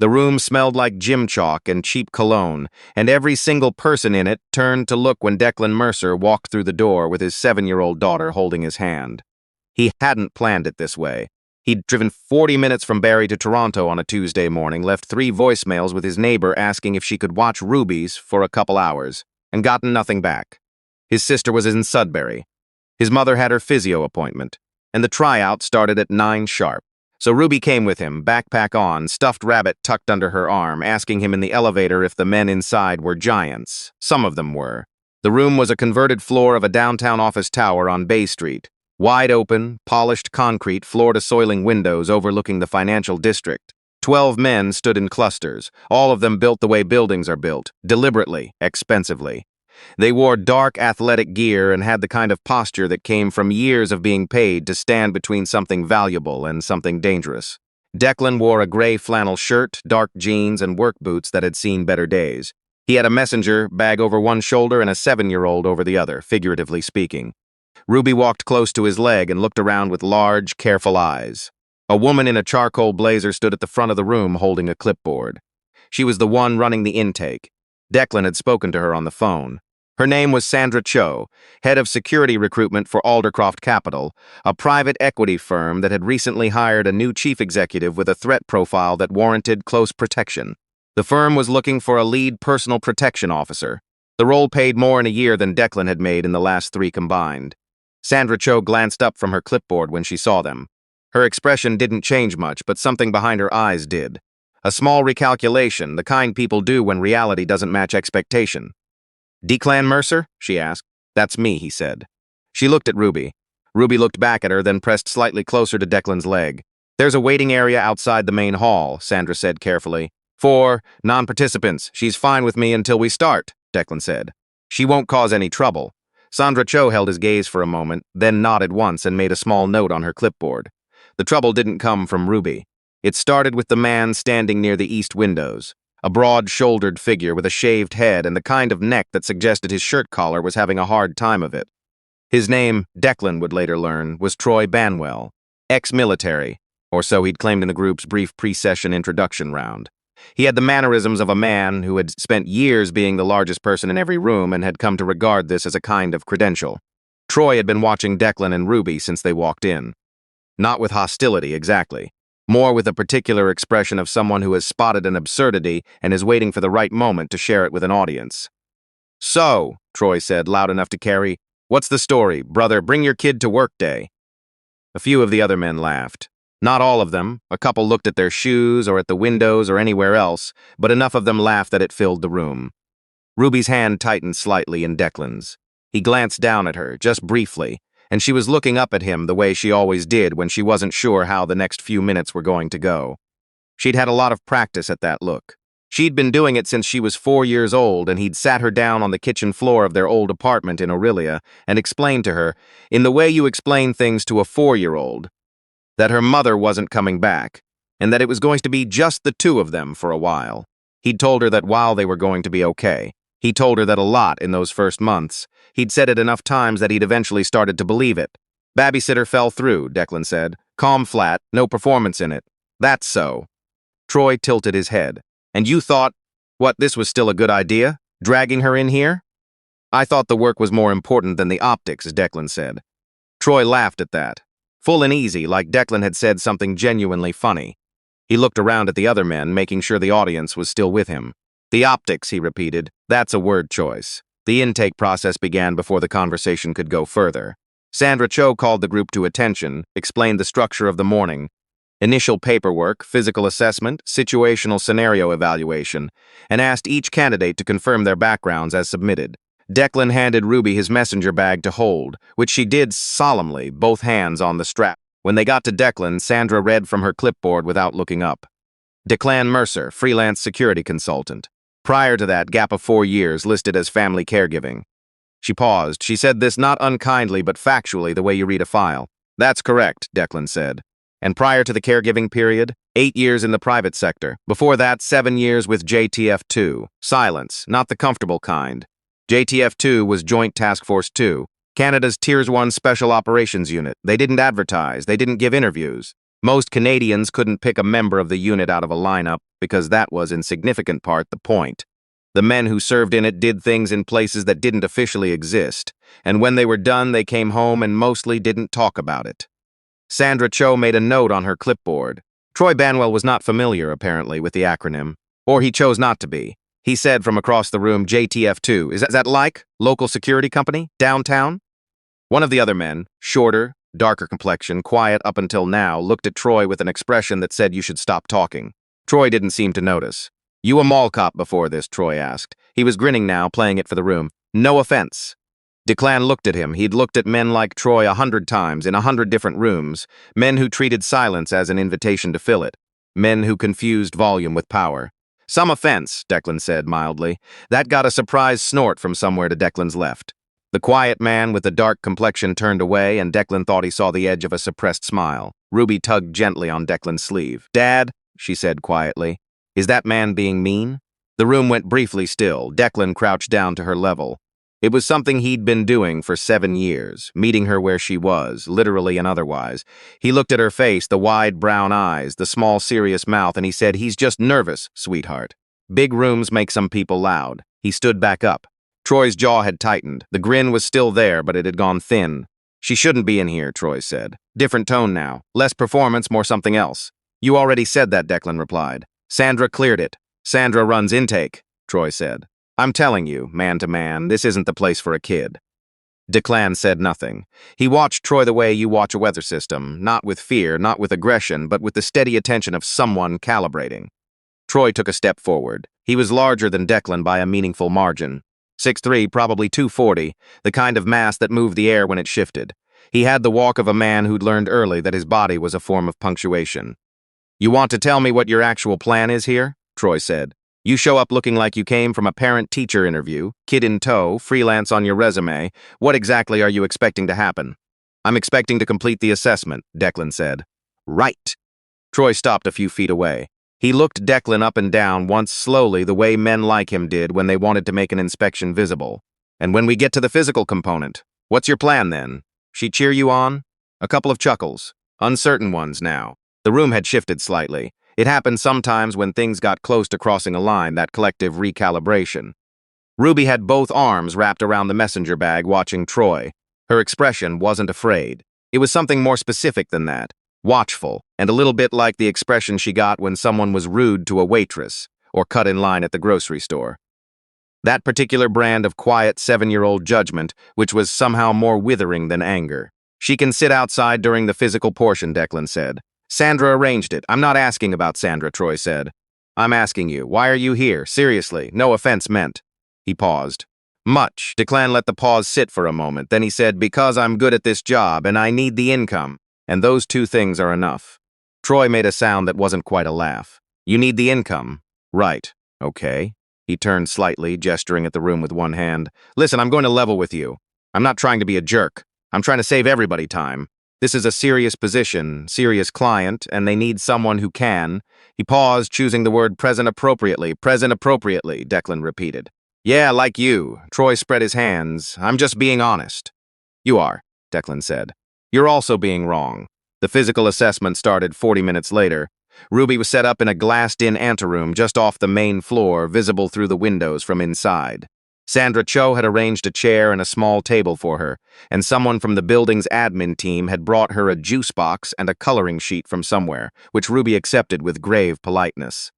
The room smelled like gym chalk and cheap cologne, and every single person in it turned to look when Declan Mercer walked through the door with his 7-year-old daughter holding his hand. He hadn't planned it this way. He'd driven 40 minutes from Barrie to Toronto on a Tuesday morning, left 3 voicemails with his neighbor asking if she could watch Ruby's for a couple hours, and gotten nothing back. His sister was in Sudbury. His mother had her physio appointment, and the tryout started at 9 sharp. So Ruby came with him, backpack on, stuffed rabbit tucked under her arm, asking him in the elevator if the men inside were giants. Some of them were. The room was a converted floor of a downtown office tower on Bay Street. Wide open, polished concrete, floor-to-soiling windows overlooking the financial district. 12 men stood in clusters, all of them built the way buildings are built, deliberately, expensively. They wore dark athletic gear and had the kind of posture that came from years of being paid to stand between something valuable and something dangerous. Declan wore a gray flannel shirt, dark jeans, and work boots that had seen better days. He had a messenger bag over one shoulder and a 7-year-old over the other, figuratively speaking. Ruby walked close to his leg and looked around with large, careful eyes. A woman in a charcoal blazer stood at the front of the room holding a clipboard. She was the one running the intake. Declan had spoken to her on the phone. Her name was Sandra Cho, head of security recruitment for Aldercroft Capital, a private equity firm that had recently hired a new chief executive with a threat profile that warranted close protection. The firm was looking for a lead personal protection officer. The role paid more in a year than Declan had made in the last 3 combined. Sandra Cho glanced up from her clipboard when she saw them. Her expression didn't change much, but something behind her eyes did. A small recalculation, the kind people do when reality doesn't match expectation. "Declan Mercer?" she asked. "That's me," he said. She looked at Ruby. Ruby looked back at her, then pressed slightly closer to Declan's leg. "There's a waiting area outside the main hall," Sandra said carefully. "For non-participants. She's fine with me until we start," Declan said. "She won't cause any trouble." Sandra Cho held his gaze for a moment, then nodded once and made a small note on her clipboard. The trouble didn't come from Ruby. It started with the man standing near the east windows. A broad-shouldered figure with a shaved head and the kind of neck that suggested his shirt collar was having a hard time of it. His name, Declan would later learn, was Troy Banwell, ex-military, or so he'd claimed in the group's brief pre-session introduction round. He had the mannerisms of a man who had spent years being the largest person in every room and had come to regard this as a kind of credential. Troy had been watching Declan and Ruby since they walked in. Not with hostility, exactly. More with a particular expression of someone who has spotted an absurdity and is waiting for the right moment to share it with an audience. "So," Troy said, loud enough to carry, "what's the story, brother? Bring your kid to work day." A few of the other men laughed. Not all of them. A couple looked at their shoes or at the windows or anywhere else, but enough of them laughed that it filled the room. Ruby's hand tightened slightly in Declan's. He glanced down at her, just briefly, and she was looking up at him the way she always did when she wasn't sure how the next few minutes were going to go. She'd had a lot of practice at that look. She'd been doing it since she was 4 years old, and he'd sat her down on the kitchen floor of their old apartment in Aurelia and explained to her, in the way you explain things to a 4-year-old, that her mother wasn't coming back, and that it was going to be just the 2 of them for a while. He'd told her that while they were going to be okay. He told her that a lot in those first months. He'd said it enough times that he'd eventually started to believe it. "Babysitter fell through," Declan said. "Calm flat, no performance in it." "That's so." Troy tilted his head. "And you thought, what, this was still a good idea? Dragging her in here?" "I thought the work was more important than the optics," Declan said. Troy laughed at that. Full and easy, like Declan had said something genuinely funny. He looked around at the other men, making sure the audience was still with him. "The optics," he repeated. "That's a word choice." The intake process began before the conversation could go further. Sandra Cho called the group to attention, explained the structure of the morning. Initial paperwork, physical assessment, situational scenario evaluation, and asked each candidate to confirm their backgrounds as submitted. Declan handed Ruby his messenger bag to hold, which she did solemnly, both hands on the strap. When they got to Declan, Sandra read from her clipboard without looking up. Declan Mercer, freelance security consultant. Prior to that, gap of 4 years, listed as family caregiving. She paused. She said this not unkindly, but factually, the way you read a file. "That's correct," Declan said. "And prior to the caregiving period, 8 years in the private sector. Before that, 7 years with JTF-2. Silence, not the comfortable kind. JTF-2 was Joint Task Force 2, Canada's Tier 1 Special Operations Unit. They didn't advertise, they didn't give interviews. Most Canadians couldn't pick a member of the unit out of a lineup because that was in significant part the point. The men who served in it did things in places that didn't officially exist, and when they were done, they came home and mostly didn't talk about it. Sandra Cho made a note on her clipboard. Troy Banwell was not familiar, apparently, with the acronym, or he chose not to be. He said from across the room, JTF2, is that like? Local security company? Downtown? One of the other men, shorter, darker complexion, quiet up until now, looked at Troy with an expression that said you should stop talking. Troy didn't seem to notice. You a mall cop before this? Troy asked. He was grinning now, playing it for the room. No offense. Declan looked at him. He'd looked at men like Troy 100 times in 100 different rooms, men who treated silence as an invitation to fill it, men who confused volume with power. Some offense, Declan said mildly. That got a surprised snort from somewhere to Declan's left. The quiet man with the dark complexion turned away, and Declan thought he saw the edge of a suppressed smile. Ruby tugged gently on Declan's sleeve. Dad, she said quietly, is that man being mean? The room went briefly still. Declan crouched down to her level. It was something he'd been doing for 7 years, meeting her where she was, literally and otherwise. He looked at her face, the wide brown eyes, the small serious mouth, and he said, he's just nervous, sweetheart. Big rooms make some people loud. He stood back up. Troy's jaw had tightened. The grin was still there, but it had gone thin. She shouldn't be in here, Troy said. Different tone now. Less performance, more something else. You already said that, Declan replied. Sandra cleared it. Sandra runs intake, Troy said. I'm telling you, man to man, this isn't the place for a kid. Declan said nothing. He watched Troy the way you watch a weather system, not with fear, not with aggression, but with the steady attention of someone calibrating. Troy took a step forward. He was larger than Declan by a meaningful margin. 6'3", probably 240, the kind of mass that moved the air when it shifted. He had the walk of a man who'd learned early that his body was a form of punctuation. You want to tell me what your actual plan is here? Troy said. You show up looking like you came from a parent-teacher interview, kid in tow, freelance on your resume. What exactly are you expecting to happen? I'm expecting to complete the assessment, Declan said. Right. Troy stopped a few feet away. He looked Declan up and down once slowly the way men like him did when they wanted to make an inspection visible. And when we get to the physical component, what's your plan then? She cheer you on? A couple of chuckles. Uncertain ones now. The room had shifted slightly. It happened sometimes when things got close to crossing a line, that collective recalibration. Ruby had both arms wrapped around the messenger bag watching Troy. Her expression wasn't afraid. It was something more specific than that. Watchful, and a little bit like the expression she got when someone was rude to a waitress or cut in line at the grocery store. That particular brand of quiet 7-year-old judgment, which was somehow more withering than anger. She can sit outside during the physical portion, Declan said. Sandra arranged it. I'm not asking about Sandra, Troy said. I'm asking you, why are you here? Seriously, no offense meant. He paused. Much. Declan let the pause sit for a moment. Then he said, because I'm good at this job and I need the income. And those two things are enough. Troy made a sound that wasn't quite a laugh. You need the income. Right. Okay. He turned slightly, gesturing at the room with one hand. Listen, I'm going to level with you. I'm not trying to be a jerk. I'm trying to save everybody time. This is a serious position, serious client, and they need someone who can. He paused, choosing the word present appropriately, Declan repeated. Yeah, like you. Troy spread his hands. I'm just being honest. You are, Declan said. You're also being wrong. The physical assessment started 40 minutes later. Ruby was set up in a glassed-in anteroom just off the main floor, visible through the windows from inside. Sandra Cho had arranged a chair and a small table for her, and someone from the building's admin team had brought her a juice box and a coloring sheet from somewhere, which Ruby accepted with grave politeness.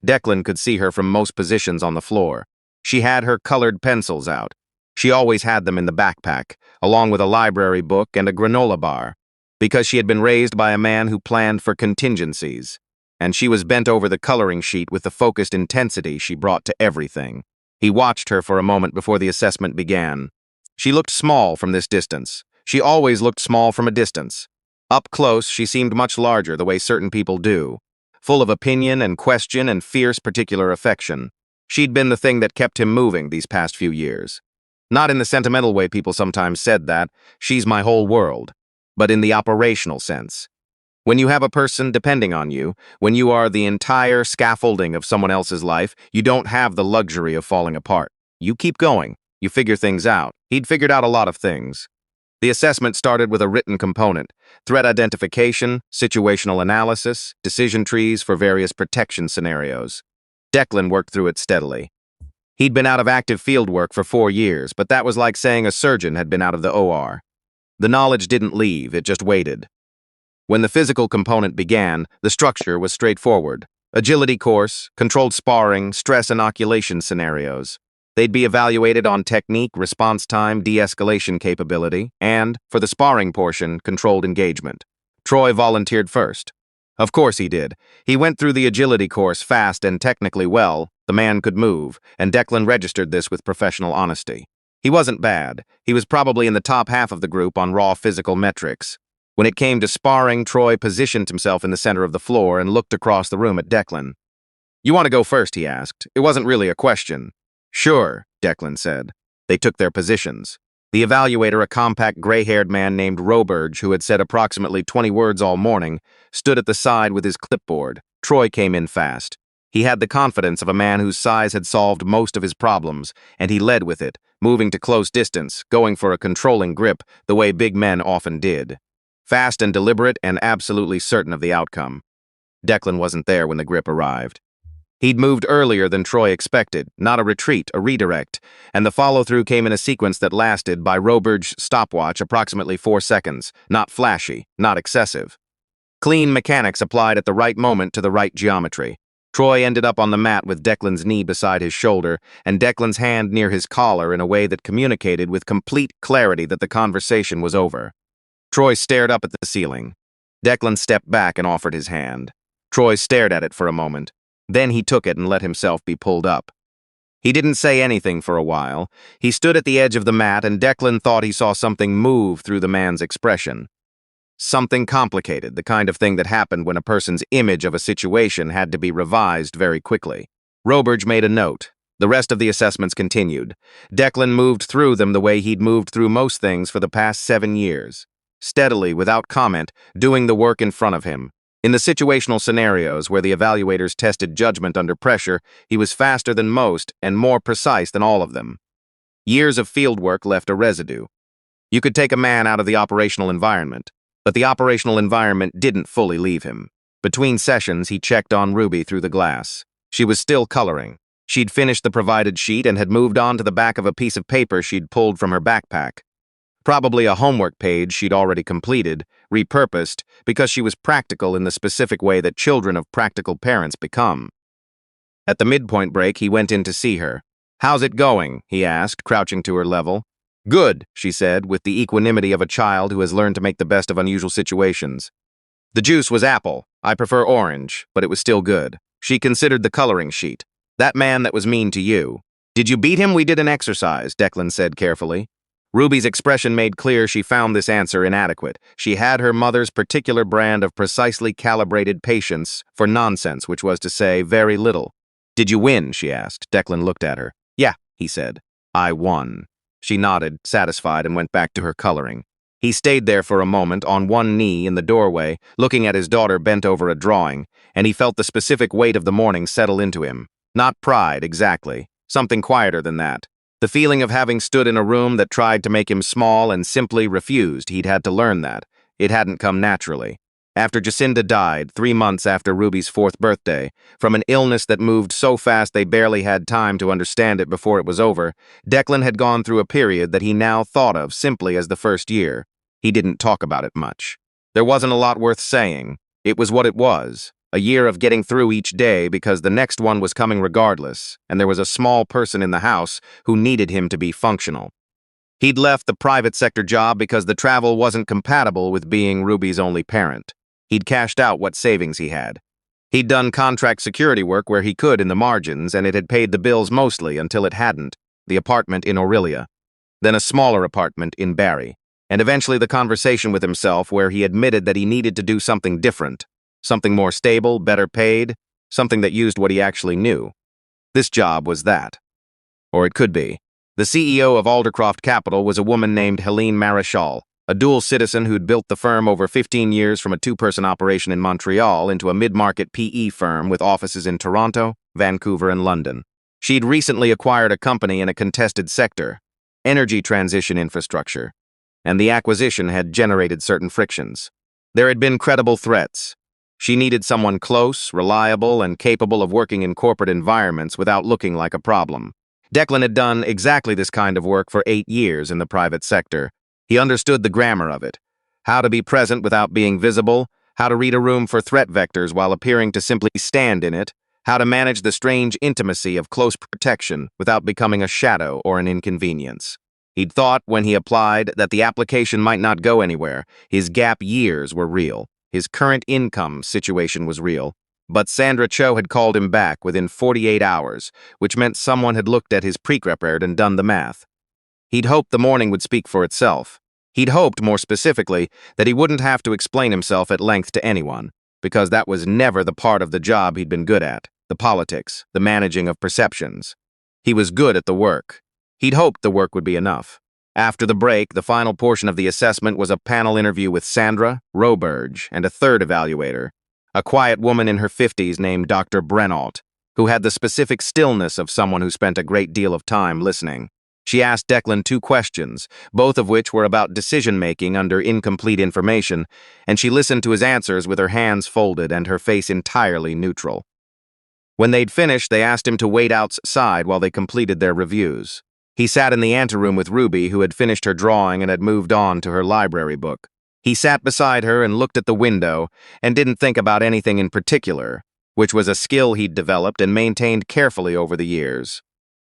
Declan could see her from most positions on the floor. She had her colored pencils out. She always had them in the backpack, along with a library book and a granola bar, because she had been raised by a man who planned for contingencies, and she was bent over the coloring sheet with the focused intensity she brought to everything. He watched her for a moment before the assessment began. She looked small from this distance. She always looked small from a distance. Up close, she seemed much larger, the way certain people do, full of opinion and question and fierce particular affection. She'd been the thing that kept him moving these past few years. Not in the sentimental way people sometimes said that, she's my whole world, but in the operational sense. When you have a person depending on you, when you are the entire scaffolding of someone else's life, you don't have the luxury of falling apart. You keep going. You figure things out. He'd figured out a lot of things. The assessment started with a written component: threat identification, situational analysis, decision trees for various protection scenarios. Declan worked through it steadily. He'd been out of active field work for 4 years, but that was like saying a surgeon had been out of the OR. The knowledge didn't leave, it just waited. When the physical component began, the structure was straightforward. Agility course, controlled sparring, stress inoculation scenarios. They'd be evaluated on technique, response time, de-escalation capability, and, for the sparring portion, controlled engagement. Troy volunteered first. Of course he did. He went through the agility course fast and technically well. The man could move, and Declan registered this with professional honesty. He wasn't bad. He was probably in the top half of the group on raw physical metrics. When it came to sparring, Troy positioned himself in the center of the floor and looked across the room at Declan. "You want to go first?" he asked. It wasn't really a question. "Sure," Declan said. They took their positions. The evaluator, a compact gray-haired man named Roberge, who had said approximately 20 words all morning, stood at the side with his clipboard. Troy came in fast. He had the confidence of a man whose size had solved most of his problems, and he led with it, moving to close distance, going for a controlling grip, the way big men often did. Fast and deliberate and absolutely certain of the outcome. Declan wasn't there when the grip arrived. He'd moved earlier than Troy expected, not a retreat, a redirect, and the follow-through came in a sequence that lasted, by Roberge's stopwatch, approximately 4 seconds. Not flashy, not excessive. Clean mechanics applied at the right moment to the right geometry. Troy ended up on the mat with Declan's knee beside his shoulder and Declan's hand near his collar in a way that communicated with complete clarity that the conversation was over. Troy stared up at the ceiling. Declan stepped back and offered his hand. Troy stared at it for a moment. Then he took it and let himself be pulled up. He didn't say anything for a while. He stood at the edge of the mat, and Declan thought he saw something move through the man's expression. Something complicated, the kind of thing that happened when a person's image of a situation had to be revised very quickly. Roberge made a note. The rest of the assessments continued. Declan moved through them the way he'd moved through most things for the past 7 years. Steadily, without comment, doing the work in front of him. In the situational scenarios where the evaluators tested judgment under pressure, he was faster than most and more precise than all of them. Years of fieldwork left a residue. You could take a man out of the operational environment, but the operational environment didn't fully leave him. Between sessions, he checked on Ruby through the glass. She was still coloring. She'd finished the provided sheet and had moved on to the back of a piece of paper she'd pulled from her backpack. Probably a homework page she'd already completed, repurposed, because she was practical in the specific way that children of practical parents become. At the midpoint break, he went in to see her. "How's it going?" he asked, crouching to her level. "Good," she said, with the equanimity of a child who has learned to make the best of unusual situations. "The juice was apple. I prefer orange, but it was still good." She considered the coloring sheet. "That man that was mean to you. Did you beat him? We did an exercise," Declan said carefully. Ruby's expression made clear she found this answer inadequate. She had her mother's particular brand of precisely calibrated patience for nonsense, which was to say, very little. "Did you win?" she asked. Declan looked at her. "Yeah," he said. "I won." She nodded, satisfied, and went back to her coloring. He stayed there for a moment, on one knee in the doorway, looking at his daughter bent over a drawing, and he felt the specific weight of the morning settle into him. Not pride, exactly. Something quieter than that. The feeling of having stood in a room that tried to make him small and simply refused. He'd had to learn that. It hadn't come naturally. After Jacinda died, 3 months after Ruby's 4th birthday, from an illness that moved so fast they barely had time to understand it before it was over, Declan had gone through a period that he now thought of simply as the first year. He didn't talk about it much. There wasn't a lot worth saying. It was what it was. A year of getting through each day because the next one was coming regardless, and there was a small person in the house who needed him to be functional. He'd left the private sector job because the travel wasn't compatible with being Ruby's only parent. He'd cashed out what savings he had. He'd done contract security work where he could in the margins, and it had paid the bills mostly until it hadn't. The apartment in Aurelia. Then a smaller apartment in Barrie. And eventually the conversation with himself where he admitted that he needed to do something different. Something more stable, better paid, something that used what he actually knew. This job was that. Or it could be. The CEO of Aldercroft Capital was a woman named Helene Marichal, a dual citizen who'd built the firm over 15 years from a 2-person operation in Montreal into a mid-market PE firm with offices in Toronto, Vancouver, and London. She'd recently acquired a company in a contested sector, energy transition infrastructure. and the acquisition had generated certain frictions. There had been credible threats. She needed someone close, reliable, and capable of working in corporate environments without looking like a problem. Declan had done exactly this kind of work for 8 years in the private sector. He understood the grammar of it. How to be present without being visible, how to read a room for threat vectors while appearing to simply stand in it, how to manage the strange intimacy of close protection without becoming a shadow or an inconvenience. He'd thought, when he applied, that the application might not go anywhere. His gap years were real. His current income situation was real. But Sandra Cho had called him back within 48 hours, which meant someone had looked at his pre-record and done the math. He'd hoped the morning would speak for itself. He'd hoped, more specifically, that he wouldn't have to explain himself at length to anyone, because that was never the part of the job he'd been good at, the politics, the managing of perceptions. He was good at the work. He'd hoped the work would be enough. After the break, the final portion of the assessment was a panel interview with Sandra, Roberge, and a third evaluator, a quiet woman in her 50s named Dr. Brenault, who had the specific stillness of someone who spent a great deal of time listening. She asked Declan 2 questions, both of which were about decision-making under incomplete information, and she listened to his answers with her hands folded and her face entirely neutral. When they'd finished, they asked him to wait outside while they completed their reviews. He sat in the anteroom with Ruby, who had finished her drawing and had moved on to her library book. He sat beside her and looked at the window and didn't think about anything in particular, which was a skill he'd developed and maintained carefully over the years.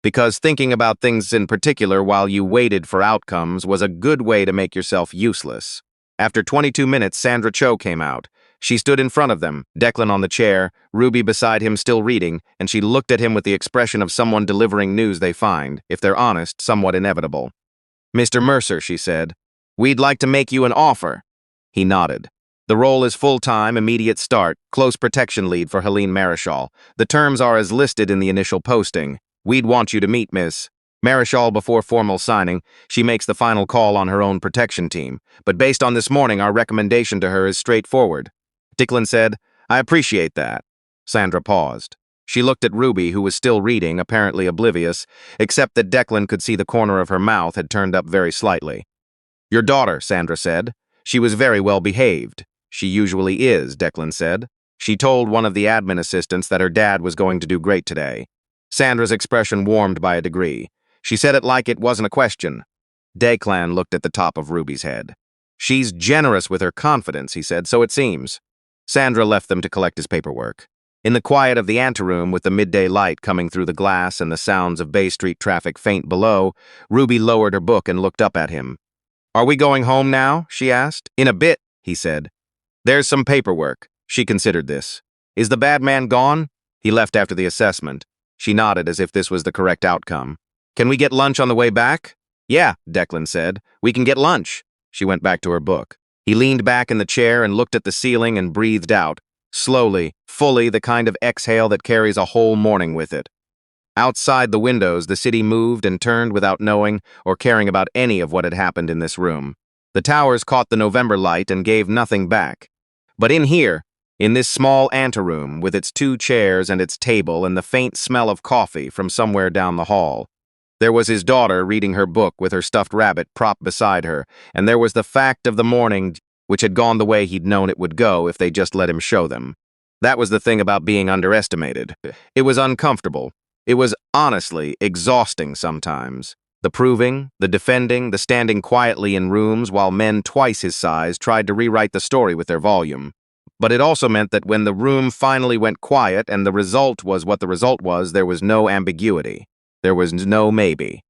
Because thinking about things in particular while you waited for outcomes was a good way to make yourself useless. After 22 minutes, Sandra Cho came out. She stood in front of them, Declan on the chair, Ruby beside him still reading, and she looked at him with the expression of someone delivering news they find, if they're honest, somewhat inevitable. "Mr. Mercer," she said, "we'd like to make you an offer." He nodded. "The role is full-time, immediate start, close protection lead for Helene Marischal. The terms are as listed in the initial posting. We'd want you to meet Miss Marischal before formal signing. She makes the final call on her own protection team. But based on this morning, our recommendation to her is straightforward." Declan said, "I appreciate that." Sandra paused. She looked at Ruby, who was still reading, apparently oblivious, except that Declan could see the corner of her mouth had turned up very slightly. "Your daughter," Sandra said. "She was very well behaved." "She usually is," Declan said. "She told one of the admin assistants that her dad was going to do great today." Sandra's expression warmed by a degree. She said it like it wasn't a question. Declan looked at the top of Ruby's head. "She's generous with her confidence," he said, "so it seems." Sandra left them to collect his paperwork. In the quiet of the anteroom, with the midday light coming through the glass and the sounds of Bay Street traffic faint below, Ruby lowered her book and looked up at him. "Are we going home now?" she asked. "In a bit," he said. "There's some paperwork." She considered this. "Is the bad man gone?" "He left after the assessment." She nodded as if this was the correct outcome. "Can we get lunch on the way back?" "Yeah," Declan said. "We can get lunch." She went back to her book. He leaned back in the chair and looked at the ceiling and breathed out, slowly, fully, the kind of exhale that carries a whole morning with it. Outside the windows, the city moved and turned without knowing or caring about any of what had happened in this room. The towers caught the November light and gave nothing back. But in here, in this small anteroom with its 2 chairs and its table and the faint smell of coffee from somewhere down the hall, there was his daughter reading her book with her stuffed rabbit propped beside her, and there was the fact of the morning which had gone the way he'd known it would go if they just let him show them. That was the thing about being underestimated. It was uncomfortable. It was, honestly, exhausting sometimes. The proving, the defending, the standing quietly in rooms while men twice his size tried to rewrite the story with their volume. But it also meant that when the room finally went quiet and the result was what the result was, there was no ambiguity. There was no maybe.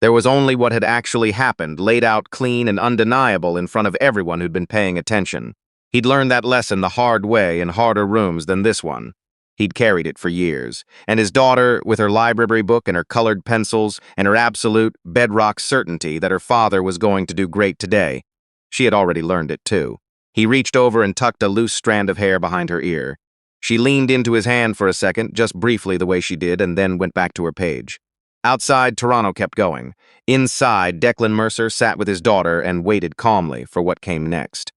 There was only what had actually happened, laid out clean and undeniable in front of everyone who'd been paying attention. He'd learned that lesson the hard way in harder rooms than this one. He'd carried it for years, and his daughter, with her library book and her colored pencils and her absolute, bedrock certainty that her father was going to do great today, she had already learned it too. He reached over and tucked a loose strand of hair behind her ear. She leaned into his hand for a second, just briefly the way she did, and then went back to her page. Outside, Toronto kept going. Inside, Declan Mercer sat with his daughter and waited calmly for what came next.